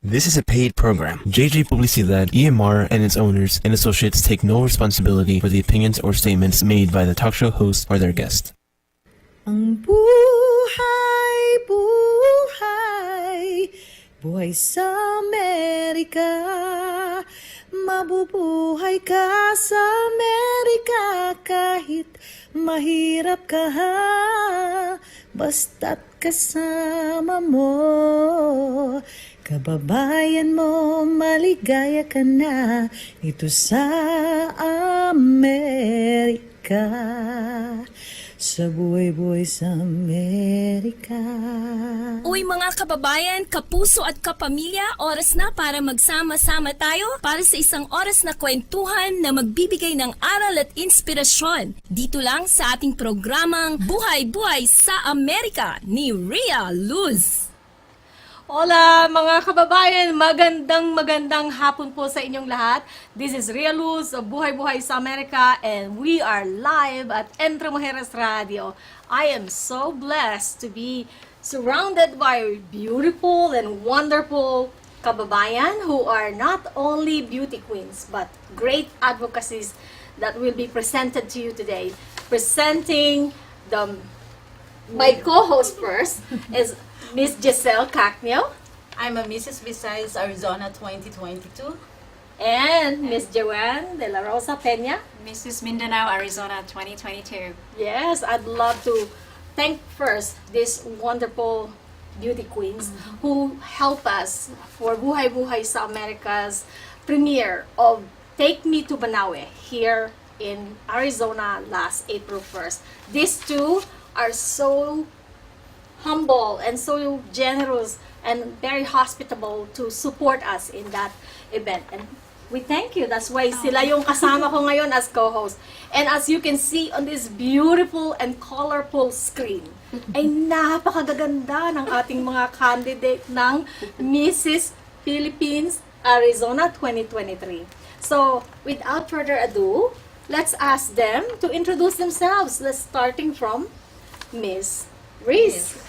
This is a paid program. JJ Publicidad, EMR, and its owners and associates take no responsibility for the opinions or statements made by the talk show host or their guest. Ang buhay, buhay, buhay sa Amerika. Mabubuhay ka sa Amerika kahit mahirap ka ha, basta't kasama mo. Kababayan mo, maligaya ka na dito sa Amerika. Sa Buhay-Buhay sa Amerika. Uy mga kababayan, kapuso at kapamilya, oras na para magsama-sama tayo para sa isang oras na kwentuhan na magbibigay ng aral at inspirasyon. Dito lang sa ating programang Buhay-Buhay sa Amerika ni Rhea Luz. Hola mga kababayan, magandang hapon po sa inyong lahat. This is Rhea Luz of Buhay-Buhay sa Amerika and we are live at Entre Mujeres Radio. I am so blessed to be surrounded by beautiful and wonderful kababayan who are not only beauty queens but great advocacies that will be presented to you today. Presenting my co-host first is Miss Ghiezl Cacnio. I'm a Mrs. Visayas-Arizona 2022. And Miss Joanne DelaRosa Peña. Mrs. Mindanao-Arizona 2022. Yes, I'd love to thank first these wonderful beauty queens who help us for Buhay-Buhay sa America's premiere of Take Me to Banawe here in Arizona last April 1st. These two are so humble and so generous and very hospitable to support us in that event. And we thank you. That's why sila yung kasama ko ngayon as co-host. And as you can see on this beautiful and colorful screen, ay napakagaganda ng ating mga candidate ng Mrs. Philippines Arizona 2023. So, without further ado, let's ask them to introduce themselves. Let's starting from Miss Reese.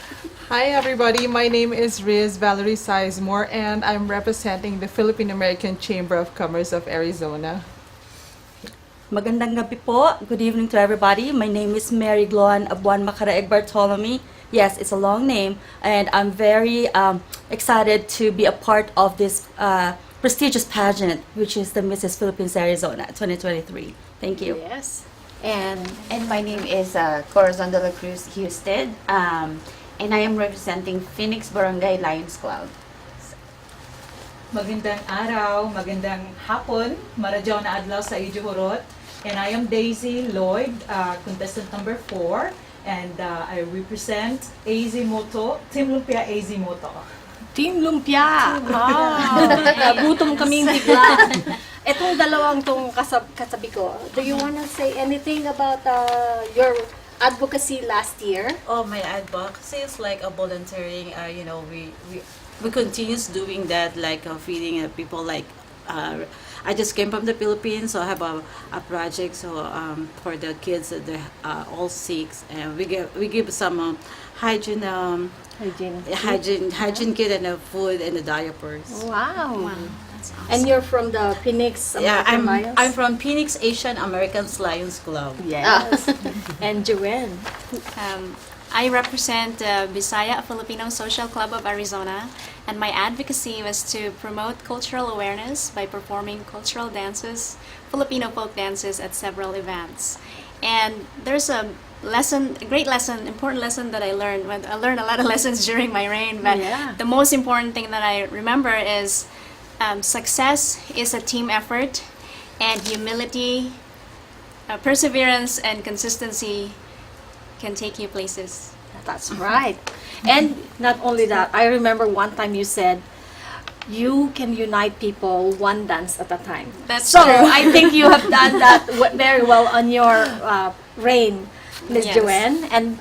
Hi everybody, my name is Riz Valerie Sizemore and I'm representing the Philippine American Chamber of Commerce of Arizona. Magandang gabi po. Good evening to everybody. My name is Mary Gloan Abuan Macaraeg Bartolome. Yes, it's a long name and I'm very excited to be a part of this prestigious pageant which is the Mrs. Philippines Arizona 2023. Thank you. Yes. And my name is Corazon de la Cruz Houston. And I am representing Phoenix Barangay Lions Club. Magandang araw, magandang hapon, maradyaw na adlaw sa Ijuhurot. And I am Daisy Lloyd, contestant number 4. And I represent AZ Moto, Team Lumpia AZ Moto. Team Lumpia! Nagutom kaming bigla. Etong dalawang tong kasabi ko, do you wanna say anything about your advocacy last year? Oh, my advocacy is like a volunteering. We continues doing that, like feeding people. Like I just came from the Philippines, so I have a project. So for the kids that they're all sick, and we give some hygiene kit and the food and the diapers. Wow. Awesome. And you're from the Phoenix American Lions? I'm from Phoenix Asian Americans Lions Club. Yes. And Joanne? I represent the Visaya Filipino Social Club of Arizona, and my advocacy was to promote cultural awareness by performing cultural dances, Filipino folk dances at several events. And there's a great lesson, important lesson that I learned. I learned a lot of lessons during my reign, but the most important thing that I remember is success is a team effort, and humility, perseverance, and consistency can take you places. That's right. And not only that, I remember one time you said, you can unite people one dance at a time. That's so true. I think you have done that very well on your reign, Miss Joanne. And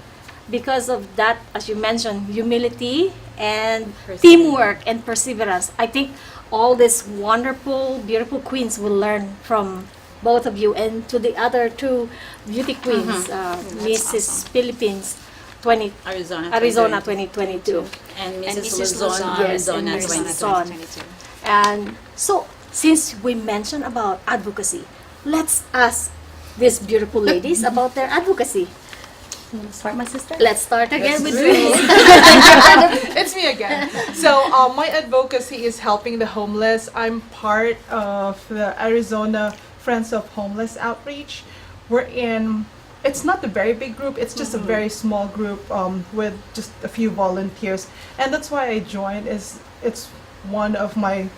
because of that, as you mentioned, humility and teamwork and perseverance, I think all these wonderful, beautiful queens will learn from both of you. And to the other two beauty queens, Mrs. Philippines Arizona 2022. And And Mrs. Mrs. Luzon, Luzon, Arizona and Mrs. 2022. Luzon. And so, since we mentioned about advocacy, let's ask these beautiful ladies about their advocacy. You want to start, my sister? Let's start again with Let's Riz. It's me again. So my advocacy is helping the homeless. I'm part of the Arizona Friends of Homeless Outreach. We're in, it's not a very big group, it's just a very small group with just a few volunteers. And that's why I joined, it's one of my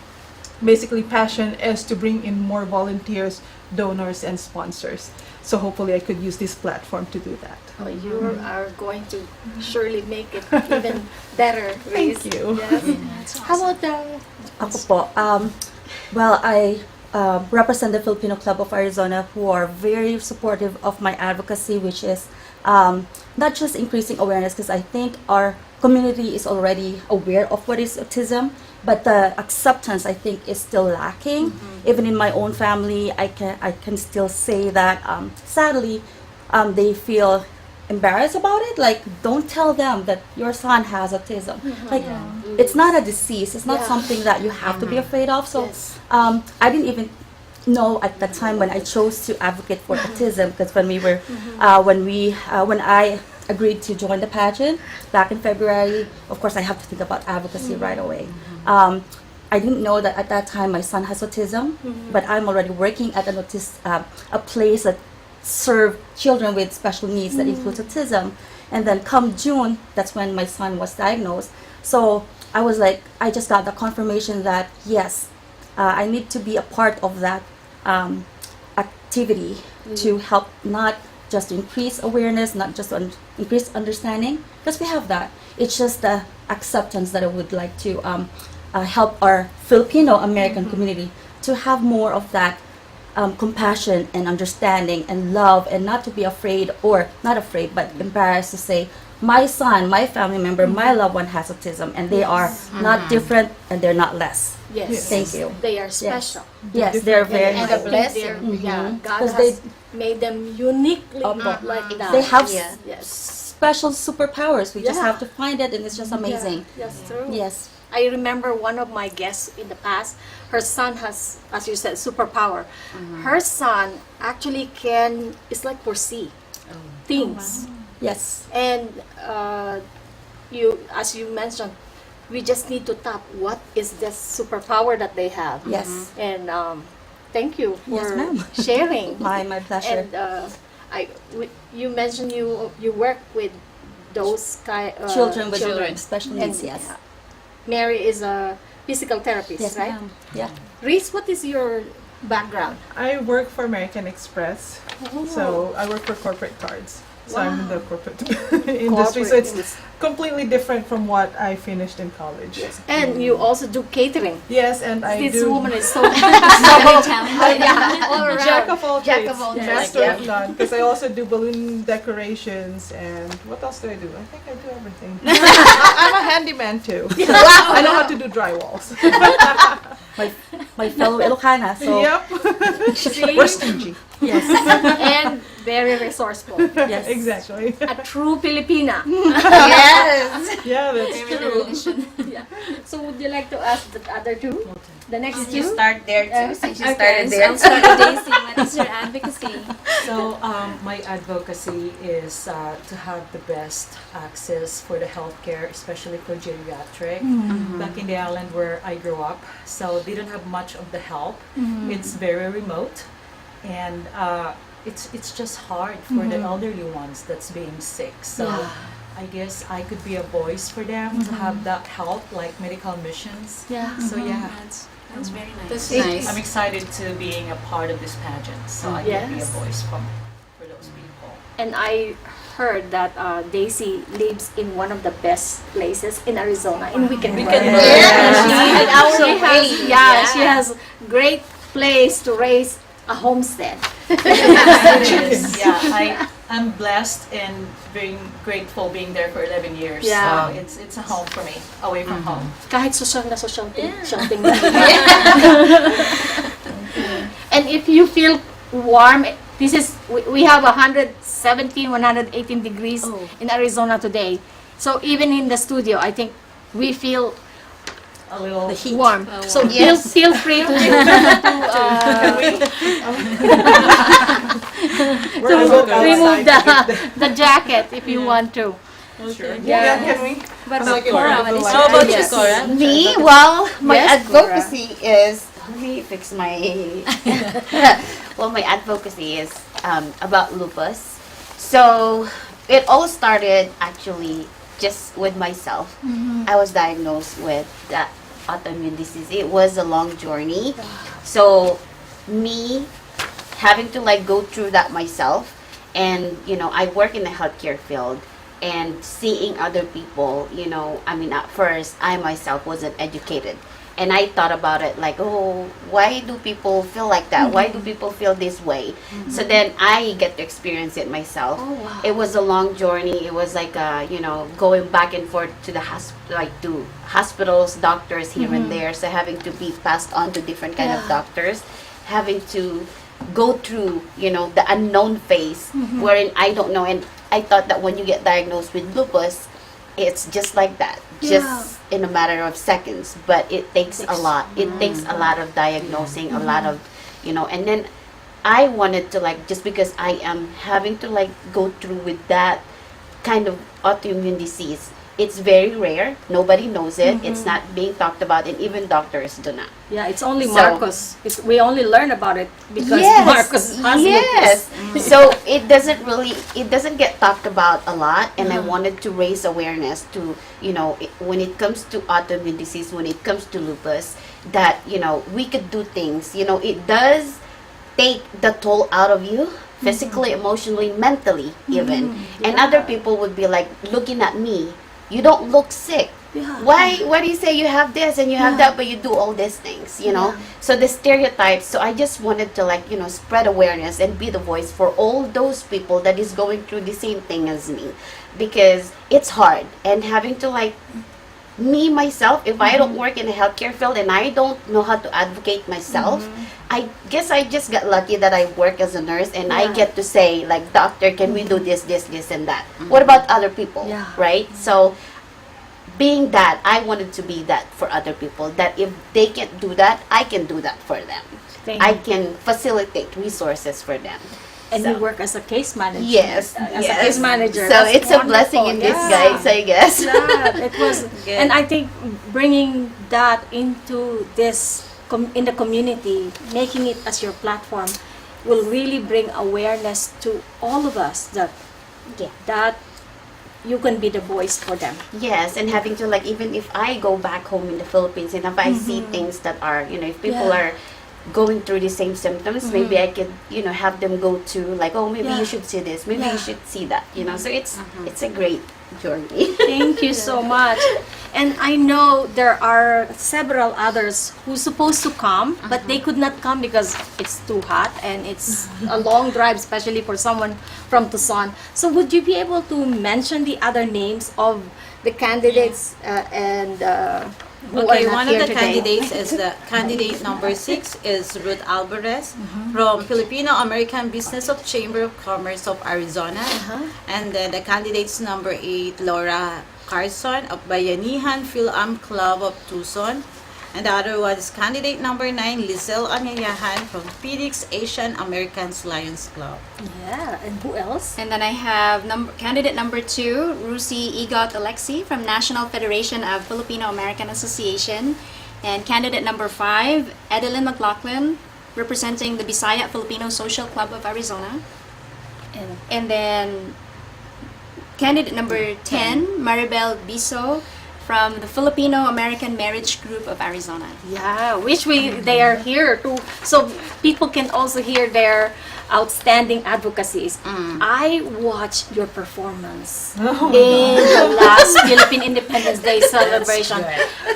basically passion is to bring in more volunteers, donors, and sponsors. So hopefully I could use this platform to do that. Oh, you are going to surely make it even better, Riz. Thank you. Yes. How about Ako po. Well, I represent the Filipino Club of Arizona, who are very supportive of my advocacy, which is not just increasing awareness, because I think our community is already aware of what is autism, but the acceptance, I think, is still lacking. Even in my own family, I can still say that sadly they feel embarrassed about it. Like, don't tell them that your son has autism. Like, it's not a disease, it's not something that you have to be afraid of. So I didn't even know at the time when I chose to advocate for autism, because when we were when I agreed to join the pageant back in February, of course I have to think about advocacy right away. I didn't know that at that time my son has autism, but I'm already working at a place that serve children with special needs that includes autism. And then come June, that's when my son was diagnosed. So I was like, I just got the confirmation that yes, I need to be a part of that activity to help not just increase awareness, not just increase understanding, because we have that. It's just the acceptance that I would like to help our Filipino American community to have more of that compassion and understanding and love, and not to be afraid, or not afraid, but embarrassed to say, my son, my family member, my loved one has autism, and they are not different, and they're not less. Yes. Thank you. They are special. Yes, they're very And a blessing. Yeah, God 'Cause has made them uniquely Opo. like that. They have Yes. special superpowers. We just Yeah. have to find it, and it's just amazing. Yeah, that's true. Yes. I remember one of my guests in the past, her son has, as you said, superpower. Her son actually it's like foresee things. Yes. And as you mentioned, we just need to tap what is the superpower that they have. Yes. And thank you Yes, for ma'am. sharing. My pleasure. And you mentioned you work with those Children with children. special And needs, yes. Mary is a physical therapist, Yes, right? ma'am. Yeah. Reese, what is your background? I work for American Express, so I work for corporate cards. So I'm in the corporate industry, so it's completely different from what I finished in college. And you also do catering. Yes, and I This do woman is so Very talented. all around. jack of all Jack trades, of all master trades, of none. Because I also do balloon decorations, and what else do I do? I think I do everything. I'm a handyman too. I know how to do drywalls. My fellow Ilocana, so Yep. We're stingy. yes. And very resourceful. Yes. Exactly. A true Filipina. Yes. Yeah, that's Very true. tradition. So would you like to ask the other two? The next You two? start there too, since you Okay, started so there. I'll start with Daisy. What is your advocacy? So my advocacy is to have the best access for the healthcare, especially for geriatric. Back in the island where I grew up, so they don't have much of the help. It's very remote, and it's just hard for the elderly ones that's being sick. So I guess I could be a voice for them to have that help, like medical missions. Yeah. So yeah. That's very nice. That's It- nice. I'm excited to being a part of this pageant, so I can be a Yes. voice for those people. And I heard that Daisy lives in one of the best places in Arizona, in Weekend World. World. Yeah. An hour She has, away. she has great place to raise a homestead. Yeah, I'm blessed and being grateful being there for 11 years. Yeah. So it's a home for me, away from home. Kahit social siyang tingnan. And if you feel warm This is, we have 117, 118 degrees in Arizona today. So even in the studio, I think we feel A little warm. So Yes. feel free to remove the jacket if you want to. Yeah, can we? But Like, Cora, what is like- your How about you, advocacy? Cora? Me, well, my Yes, advocacy is, let me fix my, well, my advocacy is about lupus. So it all started actually just with myself. I was diagnosed with that autoimmune disease. It was a long journey. So me having to like go through that myself, and you know, I work in the healthcare field, and seeing other people, you know, I mean, at first I myself wasn't educated, and I thought about it like, oh, why do people feel like that? Why do people feel this way? So then I get to experience it myself. It was a long journey. It was like you know, going back and forth to the to hospitals, doctors here and there, so having to be passed on to different kind of doctors, having to go through, you know, the unknown phase wherein I don't know. And I thought that when you get diagnosed with lupus, it's just like that, just in a matter of seconds. But it takes a lot. It takes a lot of diagnosing, a lot of, you know. And then I wanted to like, just because I am having to like go through with that kind of autoimmune disease. It's very rare. Nobody knows it. It's not being talked about, and even doctors do not. Yeah, it's only So- Marcos. We only learn about it because Yes, Marcos has yes. lupus. So it doesn't get talked about a lot, and I wanted to raise awareness to, you know, when it comes to autoimmune disease, when it comes to lupus, that, you know, we could do things. You know, it does take the toll out of you, physically, emotionally, mentally, even. And other people would be like looking at me. You don't look sick. Why do you say you have this and you have that, but you do all these things, you know? So the stereotypes. So I just wanted to like, you know, spread awareness and be the voice for all those people that is going through the same thing as me, because it's hard. And having to like, me myself, if I don't work in the healthcare field and I don't know how to advocate myself, I guess I just got lucky that I work as a nurse, and I get to say like, doctor, can we do this, and that? What about other people? Yeah. Right? So being that, I wanted to be that for other people, that if they can't do that, I can do that for them. Thank I you. can facilitate resources for them. And So- you work as a case manager. Yes, As yes. a case manager. So That's it's a blessing in wonderful. disguise, I guess. Yeah, it was, and I think bringing that into this in the community, making it as your platform, will really bring awareness to all of us that that you can be the voice for them. Yes, and having to like, even if I go back home in the Philippines and if I see things that are, you know, if people are going through the same symptoms, maybe I could, you know, have them go to like, oh, maybe you should see this, maybe you should see that, you know. So it's a great journey. Thank you so much. And I know there are several others who's supposed to come, but they could not come because it's too hot and it's a long drive, especially for someone from Tucson. So would you be able to mention the other names of the candidates who Okay, are not one of here the today? candidates is the candidate number 6 is Ruth Alvarez from Filipino-American Business of Chamber of Commerce of Arizona. And then the candidates number 8, Laura Carson of Bayanihan Phil-Am Club of Tucson. And the other one is candidate number 9, Ghiezl Arceo from Phoenix Asian Americans Lions Club. Yeah, and who else? And then I have candidate number 2, Rusi Igot Alexi from National Federation of Filipino American Association. And candidate number 5, Edeline McLaughlin, representing the Bisaya Filipino Social Club of Arizona. And then candidate number 10, Maribel Biso from the Filipino American Marriage Group of Arizona. Yeah, they are here too, so people can also hear their outstanding advocacies. I watched your performance in the last Philippine Independence Day celebration,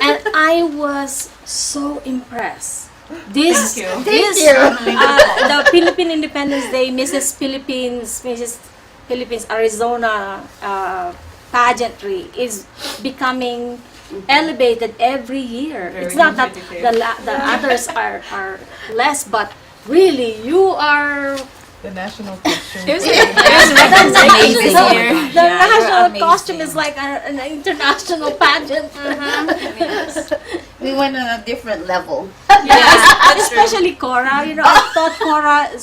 and I was so impressed. This, the Philippine Independence Day, Mrs. Philippines Arizona pageantry is becoming elevated every year. It's not that the others are less, but really you are The national costume. There's That's amazing. The Yeah, national amazing. costume is like an international pageant. We went on a different level. Especially Cora. You know, I thought Cora, I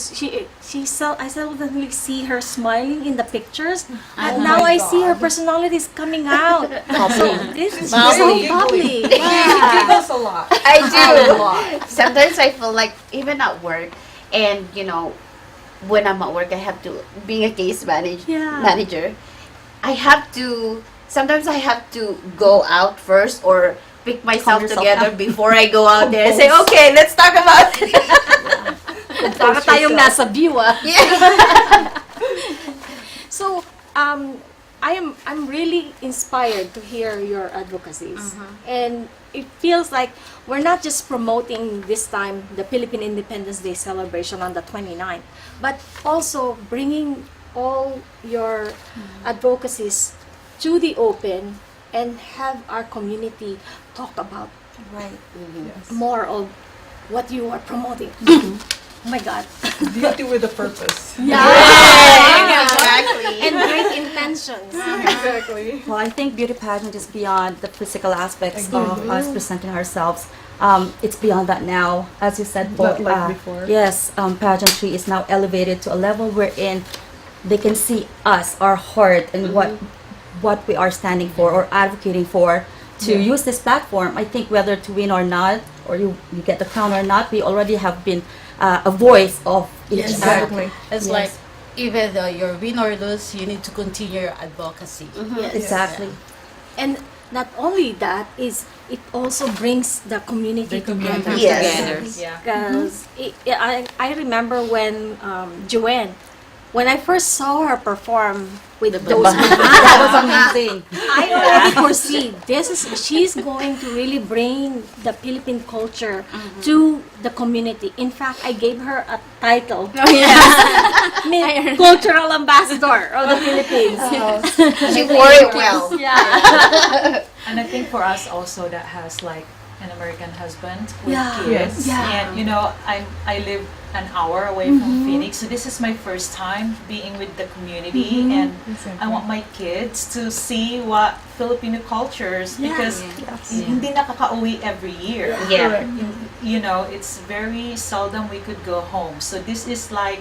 suddenly see her smiling in the pictures, and now I see her personality is coming out. So this is so Bubbly. bubbly. She Yeah. giggles a lot. I do. Sometimes I feel like even at work, and when I'm at work, I have to being a case manager. I have to. Sometimes I have to go out first or pick myself yourself together up. before I go out there and say, okay, let's talk about it. Para tayong nasa view, ah. Yeah. So, I'm really inspired to hear your advocacies, and it feels like we're not just promoting this time the Philippine Independence Day celebration on the 29th, but also bringing all your advocacies to the open and have our community talk about Right. more of what you are promoting. Oh my God. Beauty with a purpose. Exactly. And great intentions. Exactly. Well, I think beauty pageant is beyond the physical aspects of us presenting ourselves. It's beyond that now. As you said, Not like before. yes, pageantry is now elevated to a level wherein they can see us, our heart, and what we are standing for or advocating for. To use this platform, I think whether to win or not, or you get the crown or not, we already have been a voice of each other. Exactly. It's Yes. like even though you're win or lose, you need to continue your advocacy. Exactly. And not only that, is it also brings the community together. Yes. Together. Yeah. Because I remember when Joanne, when I first saw her perform with those That was amazing. I already foresee she's going to really bring the Philippine culture to the community. In fact, I gave her a title. Cultural Ambassador of the Philippines. She wore it well. Yeah. And I think for us also that has like an American husband with Yeah. kids. Yes. And I live an hour away from Phoenix, so this is my first time being with the community, and I want my kids to see what Filipino cultures because hindi nakaka-uwi every year. Yeah. It's very seldom we could go home. So this is like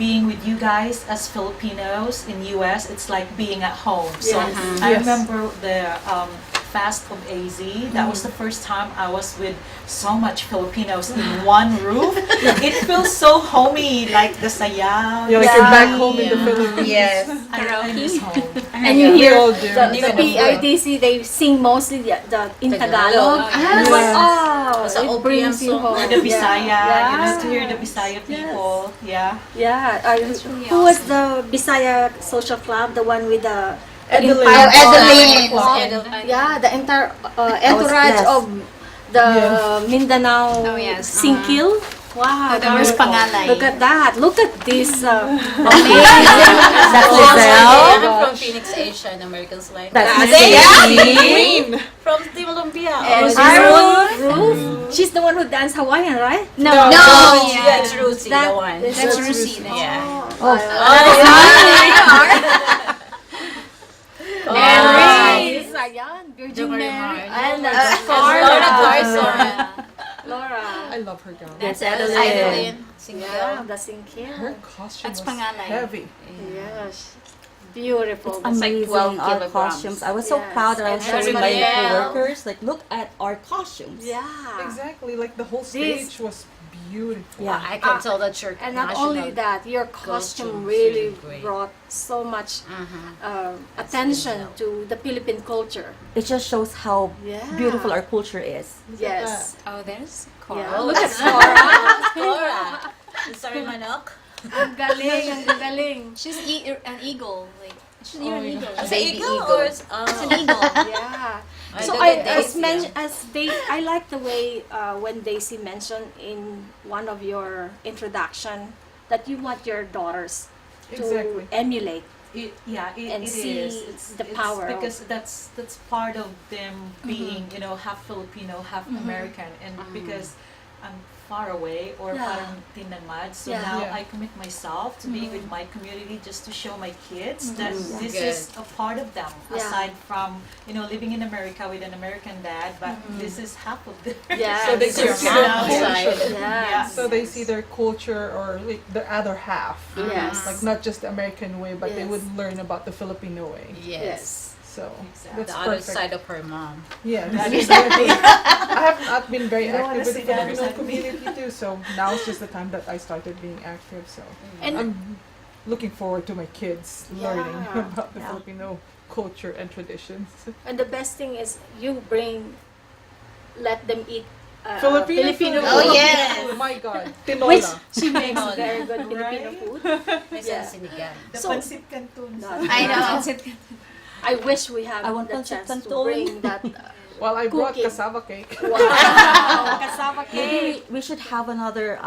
being with you guys as Filipinos in US. It's like being at home. So I remember the Fast of AZ. That was the first time I was with so much Filipinos in one roof. It feels so homey, like the sayaw. You're like you're back home in the Philippines. Yes. I miss home. And you We hear all do. the PITC, they sing mostly in Tagalog. Yes. It's like, oh, It's an it brings you OPM song. home. The Bisaya, Yeah. to hear the Bisaya people. Yeah. Yeah. Who was the Bisaya Social Club, the one with the Adeline. Yeah, the entire entourage yes. of the Yes. Mindanao Oh, yes. Singkil. Wow, There's beautiful. Pangalay. Look at that. Look at this. That's I'm Lizelle. from Phoenix, Asia, and Americans like That's Queen. from Team Olympia. And Oh, Ruth. She's the one who danced Hawaiian, right? No. yeah, it's Ruthie, That- the one. that's Rusi. And Mary. Rusi. Ayan, Virgin Mary. Mary. And Laura Carson. Laura. I love her gown. That's Adeline. Adeline. Yeah, the Singkil. Her costume That's was Pangalay. heavy. Yes. Beautiful. Amazing, 12 our kilograms. costumes. I was so Yes. proud that I was And showing my that's coworkers, like, look at our costumes. Yeah. Exactly. Like the whole stage was beautiful. Yeah. I can tell that your And not national only that, your costume costume really is great. brought so much attention to the Philippine culture. It just shows how Yeah. beautiful our culture is. Yes. Oh, there's Yeah. Cora. Look at Cora. Laura. Sorry, Manok. Ang galing, ang galing. She's an eagle. Like she's an eagle. Is Baby it eagle eagle. or it's, It's an eagle. Yeah. I So look at I like the way when Daisy mentioned in one of your introduction that you want your daughters to Exactly. emulate. And It see is. the power of- because that's part of them being half Filipino, half American, and because far away or Yeah. parang tinamad. So Yeah. now Yeah. I commit myself to being with my community just to show my kids that this Good. is a part of them, Yeah. aside from, living in America with an American dad, but this is half of them. Yes. So they It's your see their mom culture. side. Yes. So they see their culture or like the other half. Yes. Like not just the American way, but they Yes. would learn about the Filipino way. Yes. So Exactly. that's The other perfect. side of her mom. Yeah, that is exactly. I have not been very You don't active wanna with see the the other Filipino side of me. community too, so now is just the time that I started being active. So And I'm looking forward to my kids learning Yeah. about the Yeah. Filipino culture and traditions. And the best thing is you let them eat Filipino Filipino food. Oh, food. yes. Oh my God, Which tinola. she makes Tinola. very good Filipino Right? food. May Yeah. sinigang. The So- pancit canton. I know. I wish we have I want the pancit chance to canton. bring that. Well, I brought Cooking. cassava cake. Wow, kasama Maybe cake. we should have another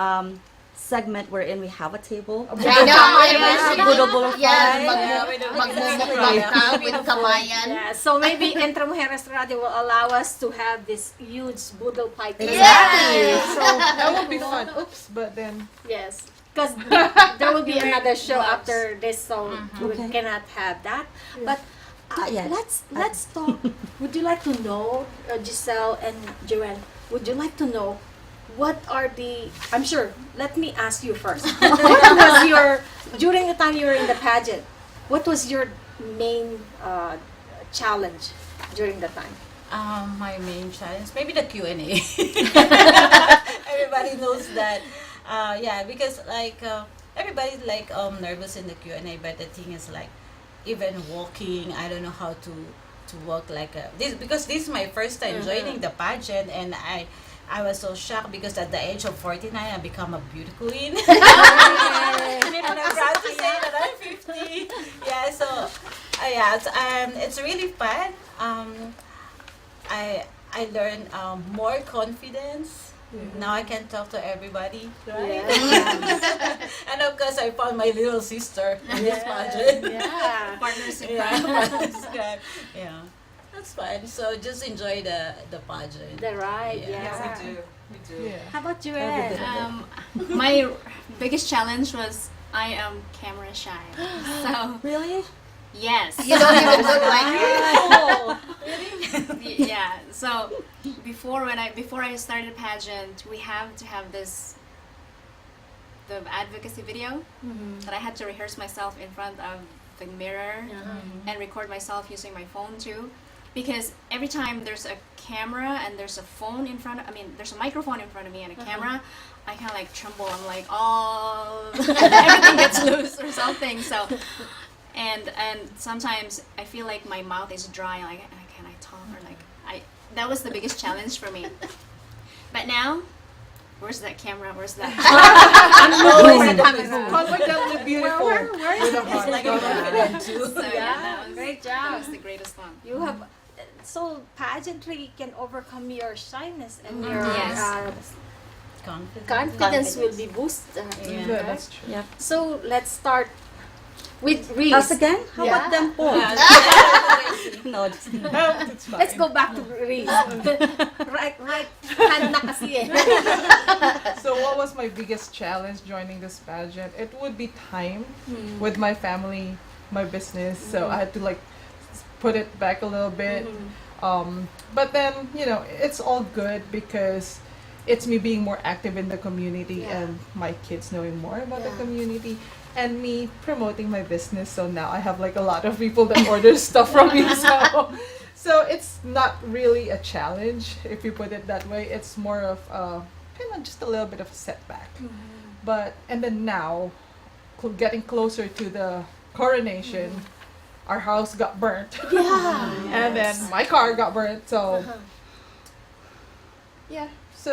segment wherein we have a table. I know. Yeah. Budo-budo Yes, fry. magmumukbang ka with kamayan. Yeah, so maybe Entre Mujeres Radio will allow us to have this huge boodle pie. Yes. So That would be fun. Oops, but then yes, because there will be another show after this, so we Okay. cannot have that. But Yes. let's talk. Would you like to know, Giselle and Joanne? Would you like to know what are the? I'm sure. Let me ask you first. What was your during the time you were in the pageant? What was your main challenge during the time? My main challenge, maybe the Q&A. Everybody knows that. Yeah, because everybody's nervous in the Q&A, but the thing is even walking, I don't know how to walk this, because this is my first time joining the pageant, and I was so shocked because at the age of 49 I become a beauty queen. And I'm proud to say that I'm 50. Yeah, so it's really fun. I learned more confidence. Now I can talk to everybody, right? And of course, I found my little sister in this pageant. Yeah. Partners in crime. Yeah, that's fun. So just enjoy the pageant. The ride, Yeah. yeah. We do. yeah. How about Joanne? My biggest challenge was I am camera shy. So Really? yes. You don't even look like Yeah. So before I started pageant, we have to have the advocacy video that I had to rehearse myself in front of the mirror and record myself using my phone too, because every time there's a camera and there's a phone in front of, there's a microphone in front of me and a camera, I kind of like tremble. I'm like, oh, everything gets loose or something. So, and sometimes I feel like my mouth is dry. Like, can I talk or that was the biggest challenge for me. But now, where's that camera? Where's that? Confidently beautiful. With a heart. Like a confident too. So, Yeah, that was, great that job. was the greatest one. You have so pageantry can overcome your shyness and your Yes. confidence will be boosted. Yeah. Yeah, that's true. Yeah. So let's start with Reese. Us again? How Yeah. about them both? No, just It's fine. Let's go back to Reese. right hand na kasi eh. So what was my biggest challenge joining this pageant? It would be time with my family, my business. So I had to put it back a little bit. But then, it's all good because it's me being more active in the community and my kids knowing more about the community and me promoting my business. So now I have a lot of people that order stuff from me. So it's not really a challenge if you put it that way. It's more of just a little bit of a setback. And then now, getting closer to the coronation, our house got burnt. Yeah. And then my car got burnt. So yeah. So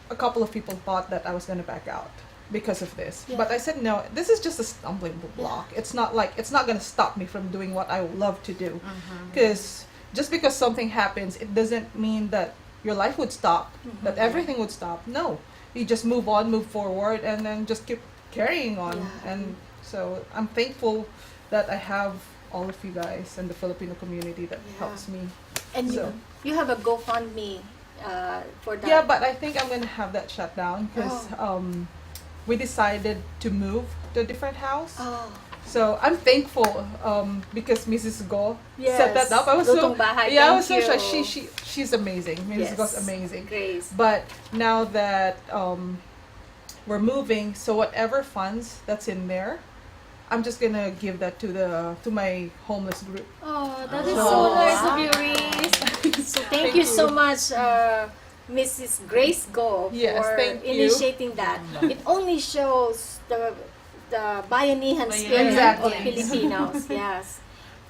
a couple of people thought that I was gonna back out because of this, but I said no. This is just a stumbling block. It's not gonna stop me from doing what I love to do. Because just because something happens, it doesn't mean that your life would stop, that everything would stop. No, you just move on, move forward, and then just keep carrying on. And so I'm thankful that I have all of you guys and the Filipino community that helps me. And So. you have a GoFundMe for that. Yeah, but I think I'm gonna have that shut down because we decided to move to a different house. Oh. So I'm thankful because Mrs. Go Yes. set that up. I was so Lutong bahay, yeah, I was so thank shocked. you. She's amazing. Mrs. Yes. Go's amazing. Grace. But now that we're moving, so whatever funds that's in there, I'm just gonna give that to my homeless group. Oh, that is Oh. so nice of you, Reese. So thank you so much, Mrs. Grace Go, Yes, for thank you. initiating that. It only shows the bayanihan spirit Exactly. of Filipinos. Yes.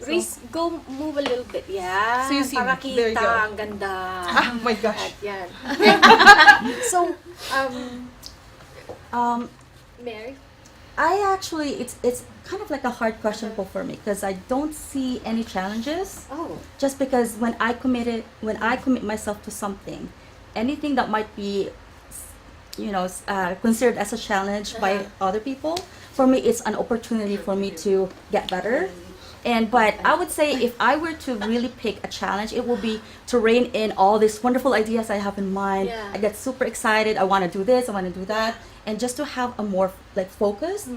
Reese, go move a little bit. Yeah. So you see, para there you kita, go. ang ganda. Oh my gosh. At yan. So, Mary? I actually, it's kind of like a hard question for me because I don't see any challenges. Oh. Just because when I commit myself to something, anything that might be, considered as a challenge by other people, for me it's an opportunity for me to get better. But I would say if I were to really pick a challenge, it would be to rein in all these wonderful ideas I have in mind. Yeah. I get super excited. I want to do this. I want to do that, and just to have a more focus.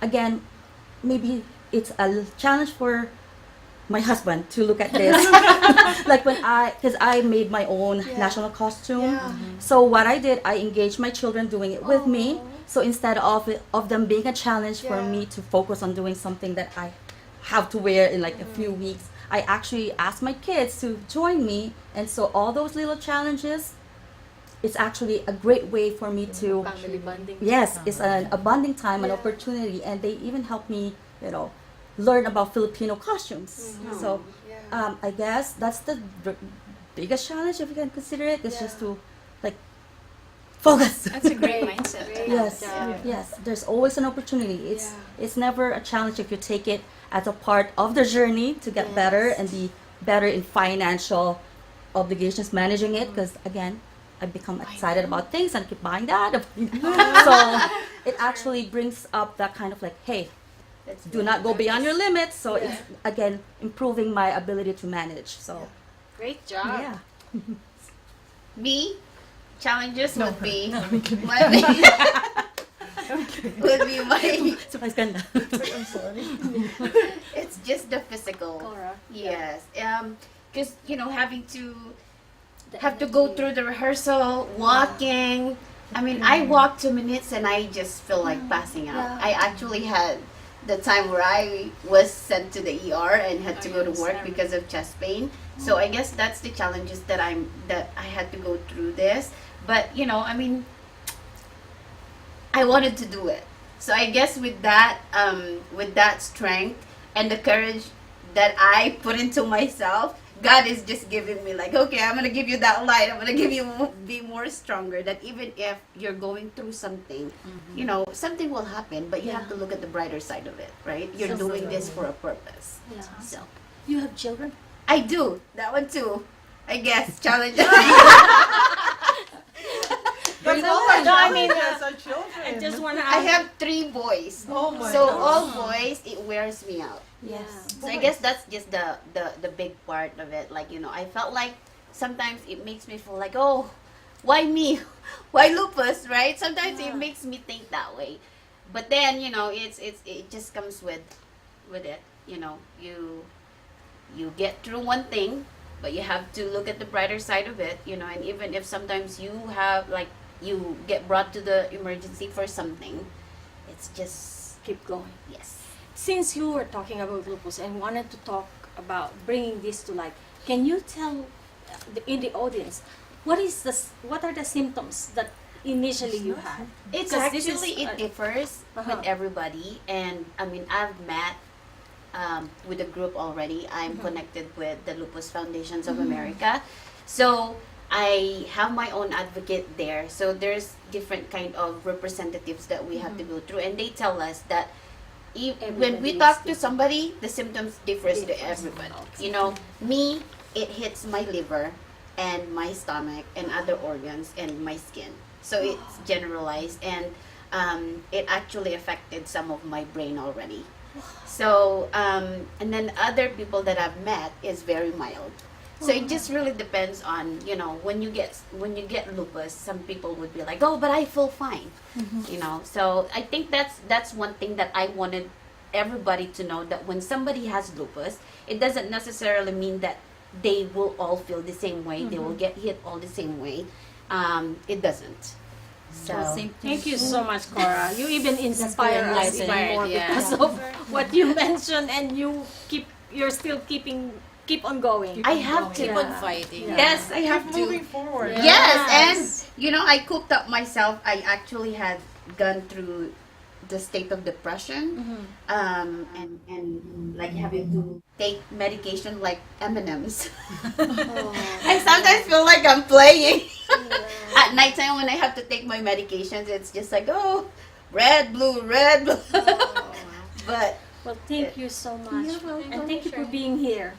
Again, maybe it's a challenge for my husband to look at this. Because I made my own national costume. Yeah. So what I did, I engaged my children doing it with me. So instead of them being a challenge for Yeah. me to focus on doing something that I have to wear in like a few weeks, I actually asked my kids to join me. And so all those little challenges, it's actually a great way for me to, Family bonding. yes, it's a bonding time, an opportunity, and they even help me, learn about Filipino costumes. So Yeah. I guess that's the biggest challenge, if you can consider it, is just to focus. That's a great mindset. Yes, Yeah. yes. There's always an opportunity. It's never a challenge if you take it as a part of the journey to get better and be better in financial obligations, managing it. Because again, I become excited about things and keep buying that. So it actually brings up that kind of hey, do not go beyond your limits. So it's again improving my ability to manage. So Great job. yeah. Me, challenges would be my Surprise ganda. I'm sorry. it's just the physical. Cora. Yes. Because having to go through the rehearsal, walking. I mean, I walk 2 minutes and I just feel like passing out. Yeah. I actually had the time where I was sent to the ER and had to go to work because of chest pain. So I guess that's the challenges that I had to go through this. But I mean, I wanted to do it. So I guess with that strength and the courage that I put into myself, God is just giving me okay, I'm gonna give you that light. I'm gonna give you be more stronger. That even if you're going through something, something will happen, but you have to look at the brighter side of it, right? You're doing this for a purpose. Yeah. So You have children? I do that one too. I guess challenge. That's all our No, I mean, challenges, our children. I just want to I have 3 boys. Oh my So gosh. all boys, it wears me out. Yes. So I guess that's just the big part of it. I felt like sometimes it makes me feel like, oh, why me? Why lupus, right? Sometimes it makes me think that way. But then, it just comes with it. You get through one thing, but you have to look at the brighter side of it, and even if sometimes you have you get brought to the emergency for something, it's just Keep going. yes. Since you were talking about lupus and wanted to talk about bringing this to light, can you tell in the audience what are the symptoms that initially you had? It's Because this is, actually it differs with everybody, and I mean I've met with a group already. I'm connected with the Lupus Foundations of America, so I have my own advocate there. So there's different kind of representatives that we have to go through, and they tell us that when we Everybody talk is to somebody, the symptoms differs to everybody. Me, it hits my liver and my stomach and other organs and my skin. So it's generalized, and it actually affected some of my brain already. So and then other people that I've met is very mild. So it just really depends on, when you get lupus, some people would be like, oh, but I feel fine. So I think that's one thing that I wanted everybody to know, that when somebody has lupus, it doesn't necessarily mean that they will all feel the same way, they will get hit all the same way. It doesn't. So Thank you so much, Cora. You even inspire us even enlightening. more Yeah. because of what you mentioned, and you're still keep on going. I have to. Keep on fighting. Yeah. Yes, I have Keep to. moving forward. Yes, and I cooked up myself. I actually had gone through the state of depression, and like having to take medication like M&Ms. I sometimes feel like I'm playing. At nighttime when I have to take my medications, it's just like, oh, red, blue, red, blue. But Well, thank you so much, You're welcome. and thank you for being here.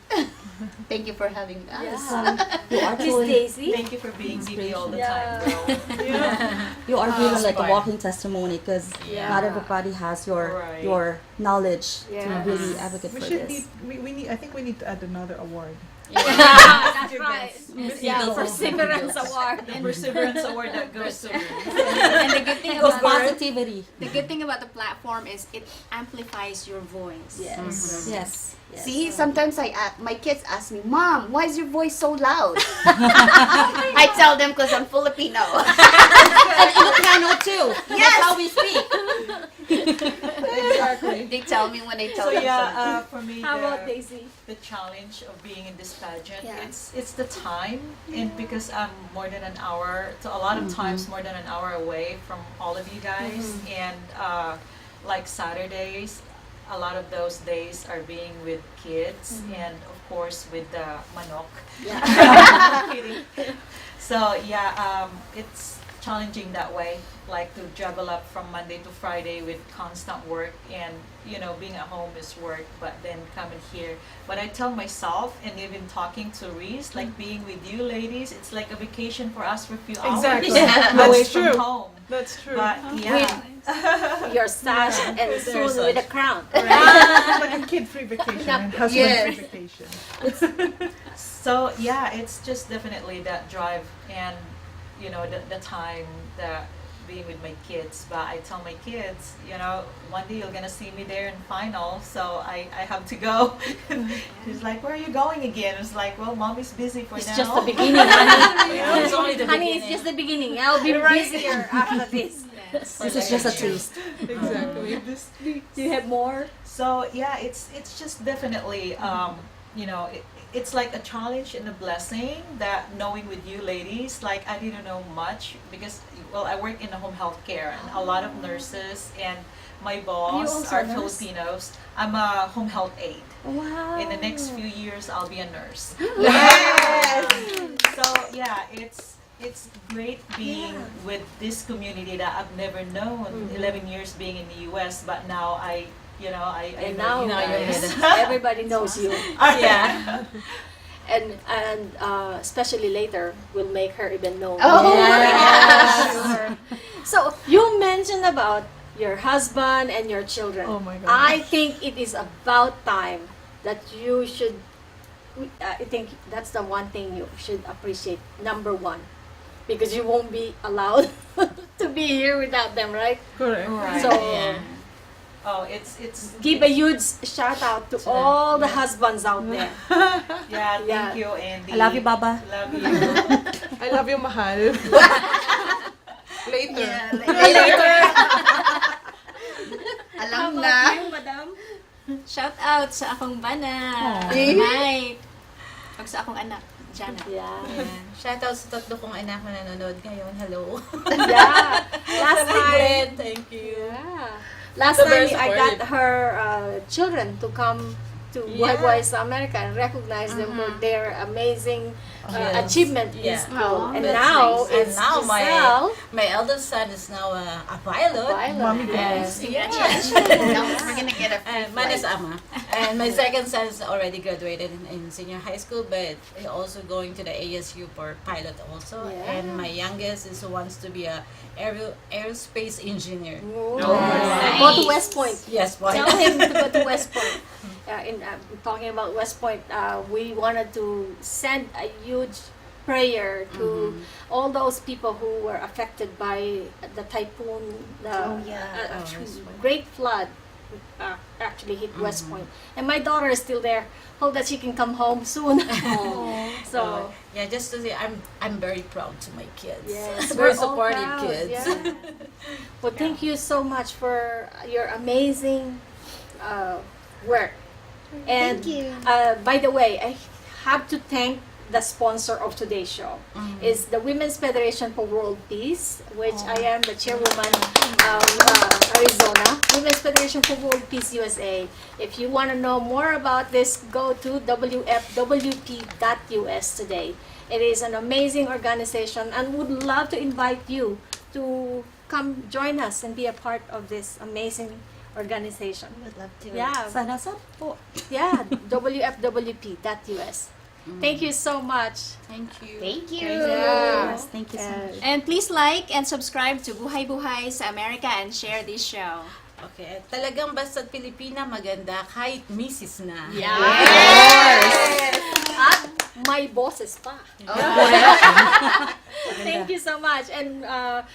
thank you for having us. You are Miss truly, Daisy. Thank you for being me all the Yeah. time, girl. you are really like a Inspired. walking testimony, because Yeah. not everybody has Right. your knowledge Yes. to really advocate We for should this. need. I think we need to add another award. That's right. Miss Yeah, Ghiezl Perseverance Award. The Perseverance Award that goes to me. And the good thing Because about positivity. the good thing about the platform is it amplifies your voice. Yes. Yes. See, sometimes my kids ask me, Mom, why is your voice so loud? I tell them because I'm Filipino. And Ilocano too. Yes. That's how we speak. Exactly. They tell me when I tell So them something. yeah, for me, How about Daisy? the challenge of being in this pageant, Yeah. it's the time, and because I'm more than an hour, to a lot of times more than an hour away from all of you guys, and like Saturdays, a lot of those days are being with kids, and of course with the manok. Kidding. So yeah, it's challenging that way, like to juggle up from Monday to Friday with constant work, and being at home is work, but then coming here. But I tell myself, and even talking to Reese, like being with you ladies, it's like a vacation for us for a few hours. Exactly. Yeah. Away That's from true. home. That's true. But yeah, Your sash and soon sash. with a crown. Like a kid-free vacation and husband-free Yes. vacation. so yeah, it's just definitely that drive, and the time that being with my kids. But I tell my kids, one day you're gonna see me there in final, so I have to go. He's like, where are you going again? It's like, well, mommy's busy for It's now. just the beginning, honey. It's only the Honey, it's beginning. just the beginning. I'll be busier after this. This is just a taste. Exactly. Do you have more? So yeah, it's just definitely it's like a challenge and a blessing that knowing with you ladies, like I didn't know much because I work in the home health care, and a lot of nurses, and my boss also are a nurse? Filipinos. I'm a home health aide. Wow. In the next few years, I'll be a nurse. Yes! So yeah, it's great being with this community that I've never known. 11 years being in the U.S., but now I And know now, you guys, guys. everybody knows you. Yeah. And especially later, will make her even know. Oh, Sure. So you mentioned about your husband and your children. Oh my God. I think it is about time that you should. I think that's the one thing you should appreciate. Number one, because you won't be allowed to be here without them, right? Correct. So Oh, it's give a huge shout out to all the husbands out there. yeah. Thank Yeah. you, Andy. I love you, Baba. Love you. I love you, mahal. Later. Later. Alam na. madam? Shout out sa akong bana. Eh? Mike. Pag sa akong anak, Jana. Yeah. Shoutout sa tatlo kong anak na nanonood ngayon. Hello. Yeah. Last time, Thank you. yeah. Last So time very I got supportive. her children to come to Buhay-Buhay Sa Amerika and recognize them for their amazing Yes. achievement in Yeah. school. Oh, And that's now nice. And it's now Giselle. my eldest son is now a pilot. Pilot. Mommy Yes. Congratulations. Now we're gonna get a free Minus ama. And my second son is already graduated in senior high school, but he also going to the ASU for pilot also. Yeah. And my youngest is wants to be a aerospace engineer. Go to West Point. Yes, boy. Tell him to go to West Point. Talking about West Point, we wanted to send a huge prayer to all those people who were affected by the typhoon, great flood actually hit West Point. And my daughter is still there. Hope that she can come home soon. So yeah, just to say, I'm very proud to my kids. yes, Very we're all supportive proud, kids. yeah. Well, thank you so much for your amazing work. And Thank you. by the way, I have to thank the sponsor of today's show. Is the Women's Federation for World Peace, which I am the chairwoman of Arizona. Women's Federation for World Peace USA. If you want to know more about this, go to wfwp.us today. It is an amazing organization and would love to invite you to come join us and be a part of this amazing organization. Would love to. Yeah, Sana sa po. yeah, wfwp.us. Thank you so much. Thank you. Thank you. Yeah. Yes, thank you so much. And please like and subscribe to Buhay-Buhay Sa Amerika and share this show. Okay, talagang basta Filipina, maganda kahit Misis Na. At may bosses pa. Thank you so much. And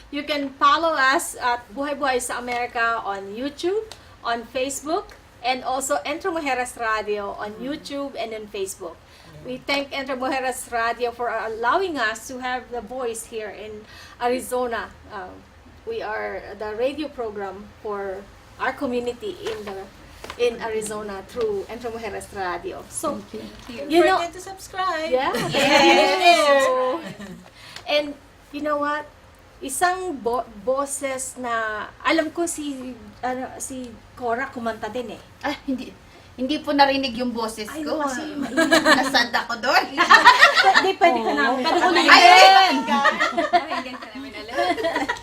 you can follow us at Buhay-Buhay Sa Amerika on YouTube, on Facebook, and also Entre Mujeres Radio on YouTube and on Facebook. We thank Entre Mujeres Radio for allowing us to have the voice here in Arizona. We are the radio program for our community in Arizona through Entre Mujeres Radio. So, Don't you know, forget to subscribe. yeah. So, and you know what? Isang boses na alam ko si Cora kumanta din eh. Ah, hindi po narinig yung boses Ay, ko. kasi Nasad ako doon. Di pwede ka namin. Pwede ko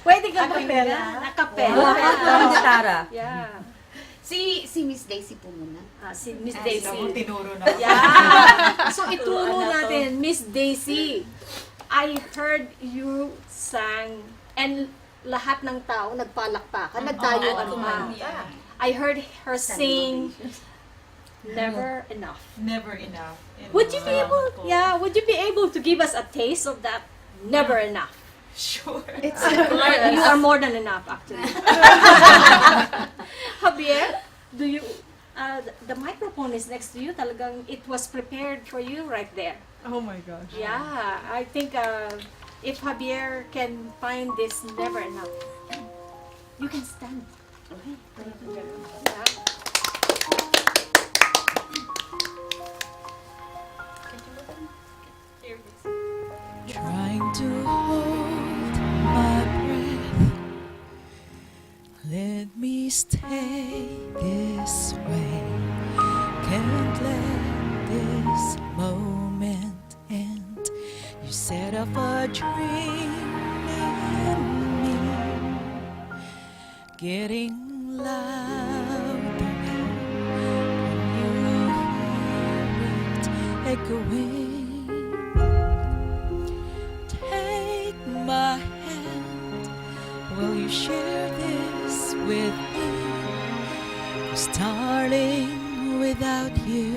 Pwede ka pakinggan. Nakapela. Ang gitara. Yeah. Si Miss Daisy po muna. Si Miss Daisy. Tinuro na. Yeah. So ituro natin, Miss Daisy. I heard you sang and lahat ng tao nagpalakpakan, nagtayuan pa. I heard her sing Never Enough. Never enough. Would you be able to give us a taste of that Never Enough? Sure. You are more than enough actually. Javier, do you the microphone is next to you. Talagang it was prepared for you right there. Oh my gosh. Yeah, I think if Javier can find this Never Enough, you can stand. Okay. Yeah. Trying to hold my breath. Let me stay this way. Can't let this moment end. You set up a dream in me, getting louder when you hear it echoing. Take my hand, will you share this with me? 'Cause darling, without you,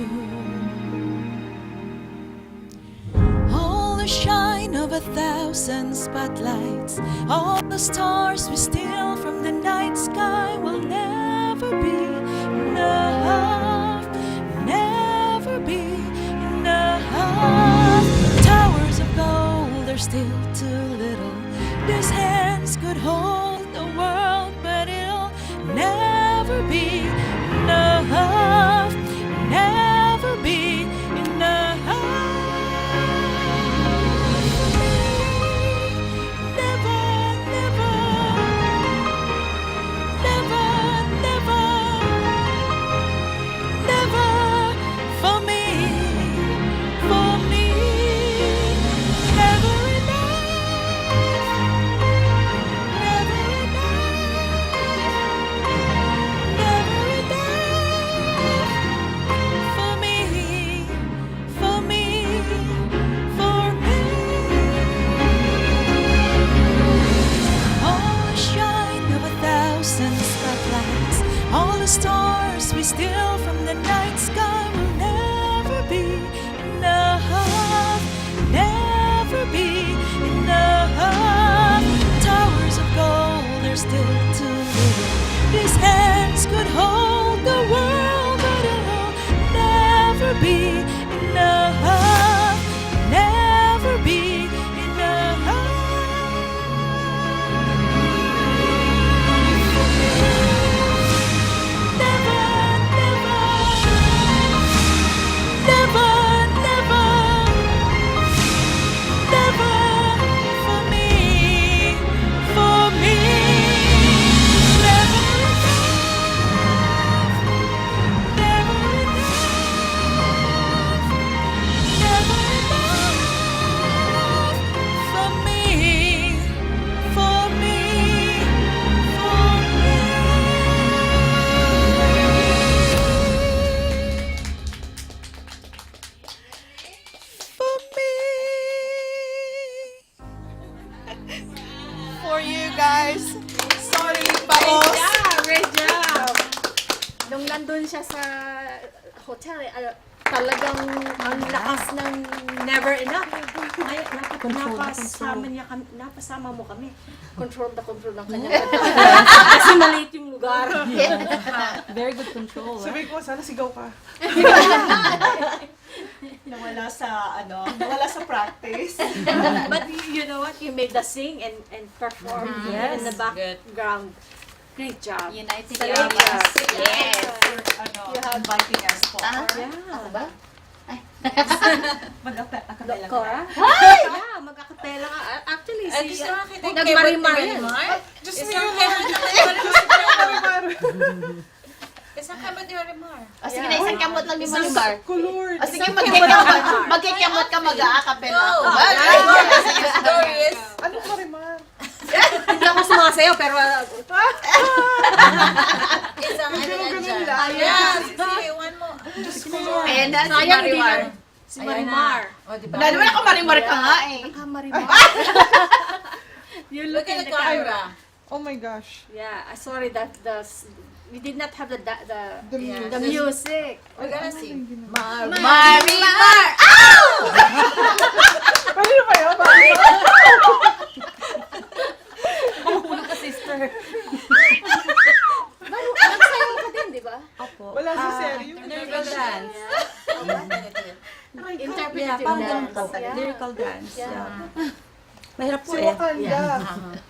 all the shine of 1,000 spotlights, all the stars we steal from the night sky will never be enough, never be enough. Towers of gold are still too little. These hands could hold the world, but it'll never be enough, never be enough. Never, never, never, never nung nandun siya sa hotel, talagang ang lakas ng never enough. Ay, napasama mo kami. Control ng kanya. Kasi maliit yung lugar. Very good control. Sabi ko, sana sigaw ka. Nawala sa practice. But you know what? You made us sing and perform in the background. Great job. United Salamat. Areas. Yes. You have inviting us po. Ako ba? Mag-akapela Cora? ka. Yeah, mag-acapella ka. Actually, si nagmarimar yan. Just Isang me yun. kebot ni Marimar. Isang kebot ni Marimar. Sige na, isang kamot lang ni Marimar. Kulord. Sige, magkikamot ka, mag-aakapela ako. Stories. Anong Marimar? Hindi ako sumasayaw, pero Isang ano Ganun na dyan. lang. Yes. Sige, one mo. Just kulord. Ayan na, si sayang hindi Marimar. na. Si Marimar. O, diba? Wala naman ako Marimar ka nga eh. Marimar. You Look look in at the the camera. camera. Oh my gosh. Yeah, sorry that we did not have the The the music. We're gonna sing. Marimar! Kanino ba yun? Marimar? Mahulog ka, sister. Nagsayaw ka din, di ba? Opo. Wala sa seryo. Lyrical dance. Interpretive Yeah, parang ganun po. dance. Yeah. Lyrical dance. Yeah. Yeah. Mahirap po Si eh. Wakanda.